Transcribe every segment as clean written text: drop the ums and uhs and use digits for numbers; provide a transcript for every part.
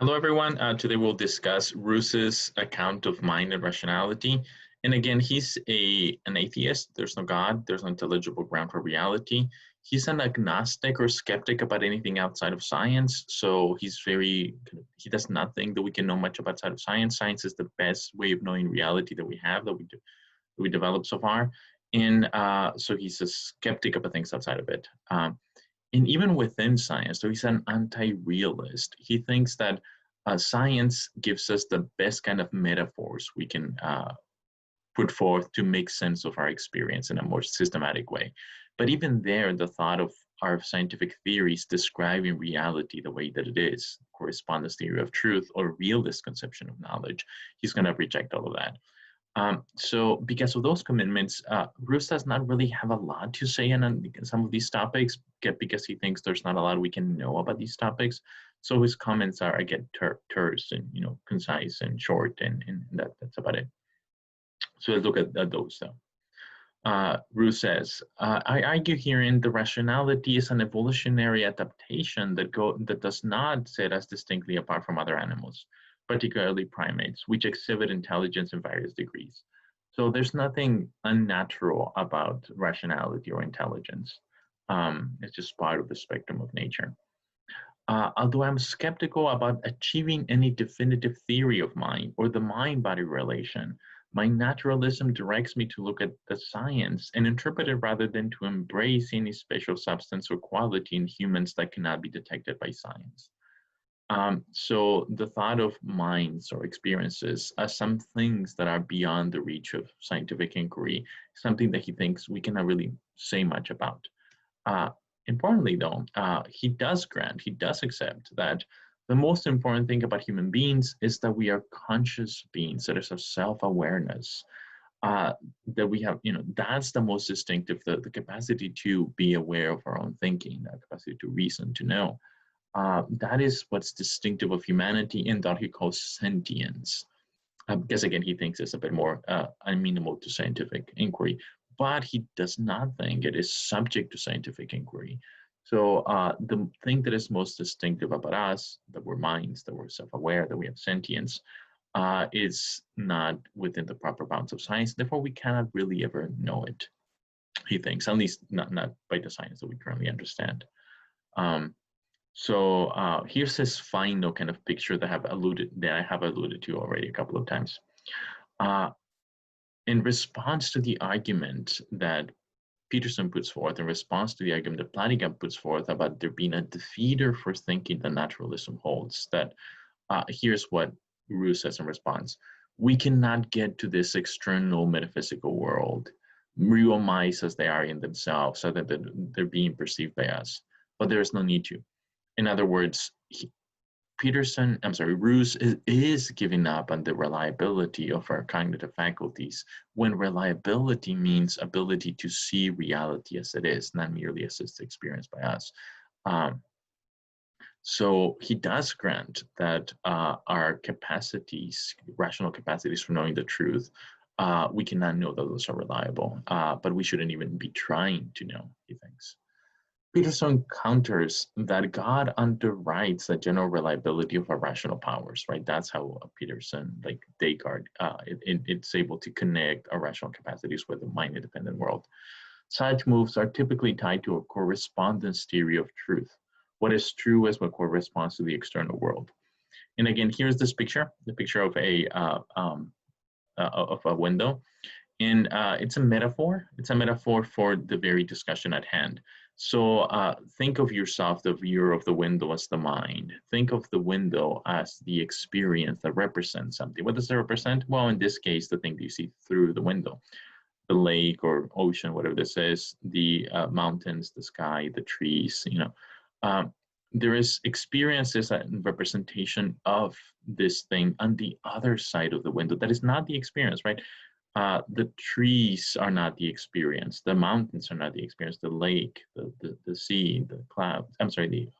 Hello, everyone. Today we'll discuss Ruse's account of mind and rationality. And again, he's an atheist. There's no God. There's no intelligible ground for reality. He's an agnostic or skeptic about anything outside of science. So he does not think that we can know much about outside of science. Science is the best way of knowing reality that we have, that we developed so far. And so he's a skeptic about things outside of it. And even within science, so he's an anti-realist. He thinks that science gives us the best kind of metaphors we can put forth to make sense of our experience in a more systematic way. But even there, the thought of our scientific theories describing reality the way that it is, correspondence theory of truth, or realist conception of knowledge, he's going to reject all of that. So because of those commitments, Ruse does not really have a lot to say on some of these topics, because he thinks there's not a lot we can know about these topics. So his comments are, again, terse and concise and short, and that's about it. So let's look at those though. Ruse says, I argue herein the rationality is an evolutionary adaptation that does not set us distinctly apart from other animals, particularly primates, which exhibit intelligence in various degrees. So there's nothing unnatural about rationality or intelligence. It's just part of the spectrum of nature. Although I'm skeptical about achieving any definitive theory of mind or the mind-body relation, my naturalism directs me to look at the science and interpret it rather than to embrace any special substance or quality in humans that cannot be detected by science. So the thought of minds or experiences as some things that are beyond the reach of scientific inquiry, something that he thinks we cannot really say much about. Importantly, though, he does accept that the most important thing about human beings is that we are conscious beings, that is, of self-awareness, that we have, that's the most distinctive, the capacity to be aware of our own thinking, the capacity to reason, to know. That is what's distinctive of humanity, and that he calls sentience. Because again, he thinks it's a bit more amenable to scientific inquiry, but he does not think it is subject to scientific inquiry. So the thing that is most distinctive about us, that we're minds, that we're self-aware, that we have sentience, is not within the proper bounds of science. Therefore, we cannot really ever know it, he thinks, at least not by the science that we currently understand. So here's this final kind of picture that I have alluded to already a couple of times. In response to the argument that Peterson puts forth, in response to the argument that Plantinga puts forth about there being a defeater for thinking that naturalism holds, that here's what Ruse says in response. We cannot get to this external metaphysical world, real minds as they are in themselves, so that they're being perceived by us, but there is no need to. In other words, Ruse is giving up on the reliability of our cognitive faculties, when reliability means ability to see reality as it is, not merely as it's experienced by us. So he does grant that our capacities, rational capacities for knowing the truth, we cannot know that those are reliable, but we shouldn't even be trying to know, he thinks. Peterson counters that God underwrites the general reliability of our rational powers, right? That's how Peterson, like Descartes, it's able to connect our rational capacities with the mind-independent world. Such moves are typically tied to a correspondence theory of truth. What is true is what corresponds to the external world. And again, here's this picture, the picture of a window. And it's a metaphor. It's a metaphor for the very discussion at hand. So think of yourself, the viewer of the window, as the mind. Think of the window as the experience that represents something. What does it represent? Well, in this case, the thing that you see through the window. The lake or ocean, whatever this is, the mountains, the sky, the trees, there is experiences and representation of this thing on the other side of the window. That is not the experience, right? The trees are not the experience. The mountains are not the experience. The lake, the sea, the clouds. I'm sorry,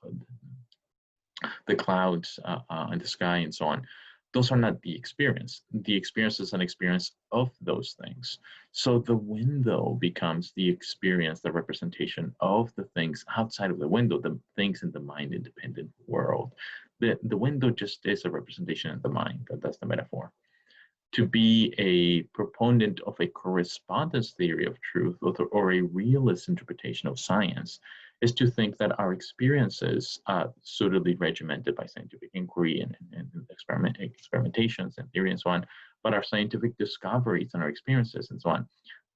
the clouds and the sky and so on. Those are not the experience. The experience is an experience of those things. So the window becomes the experience, the representation of the things outside of the window, the things in the mind-independent world. The window just is a representation of the mind. That's the metaphor. To be a proponent of a correspondence theory of truth or a realist interpretation of science is to think that our experiences are suitably regimented by scientific inquiry and experimentations and theory and so on, but our scientific discoveries and our experiences and so on,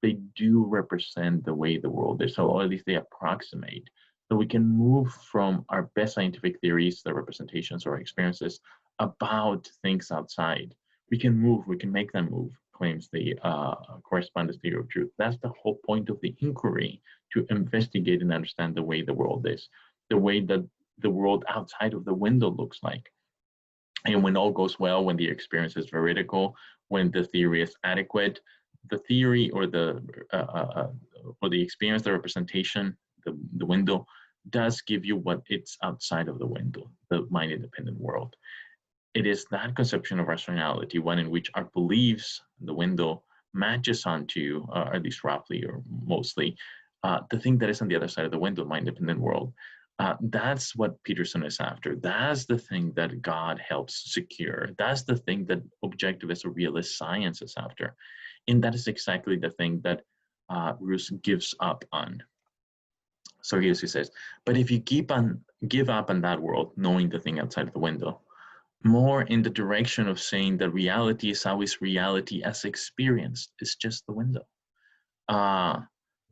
they do represent the way the world is, or at least they approximate. So we can move from our best scientific theories, the representations or experiences about things outside. We can move, we can make them move, claims the correspondence theory of truth. That's the whole point of the inquiry, to investigate and understand the way the world is, the way that the world outside of the window looks like. And when all goes well, when the experience is veridical, when the theory is adequate, the theory or the experience, the representation, the window does give you what it's outside of the window, the mind-independent world. It is that conception of rationality, one in which our beliefs, the window, matches onto, at least roughly or mostly, the thing that is on the other side of the window, mind-independent world. That's what Peterson is after. That's the thing that God helps secure. That's the thing that objectivist or realist science is after. And that is exactly the thing that Ruse gives up on. So here's he says, but if you give up on that world, knowing the thing outside of the window, more in the direction of saying that reality is always reality as experienced, it's just the window,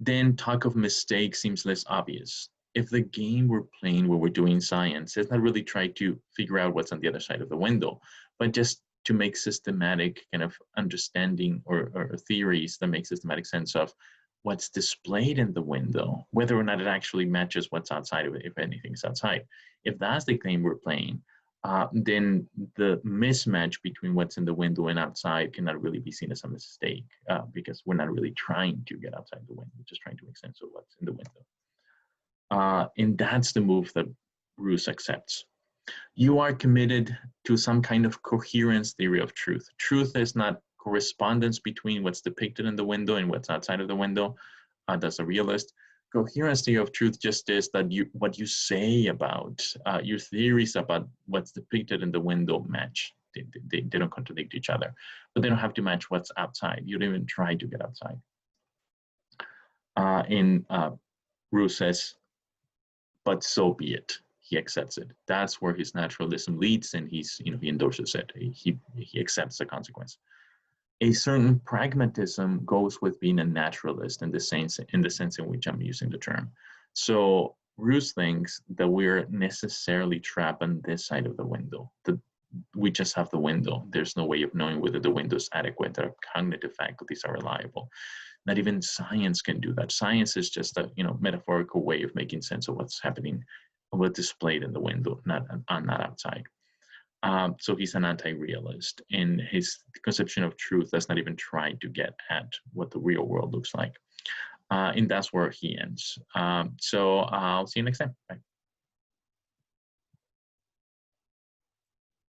then talk of mistake seems less obvious. If the game we're playing where we're doing science is not really trying to figure out what's on the other side of the window, but just to make systematic kind of understanding or theories that make systematic sense of what's displayed in the window, whether or not it actually matches what's outside of it, if anything's outside. If that's the game we're playing, then the mismatch between what's in the window and outside cannot really be seen as a mistake, because we're not really trying to get outside the window, we're just trying to make sense of what's in the window. And that's the move that Ruse accepts. You are committed to some kind of coherence theory of truth. Truth is not correspondence between what's depicted in the window and what's outside of the window. That's a realist. Coherence theory of truth just is that what you say about your theories about what's depicted in the window match. They don't contradict each other, but they don't have to match what's outside. You don't even try to get outside. Ruse says, but so be it. He accepts it. That's where his naturalism leads, and he endorses it. He accepts the consequence. A certain pragmatism goes with being a naturalist in the sense in which I'm using the term. So Ruse thinks that we're necessarily trapped on this side of the window. That we just have the window. There's no way of knowing whether the window is adequate, that our cognitive faculties are reliable. Not even science can do that. Science is just a metaphorical way of making sense of what's happening, what's displayed in the window, not outside. So he's an anti-realist, and his conception of truth does not even try to get at what the real world looks like. And that's where he ends. So I'll see you next time. Bye.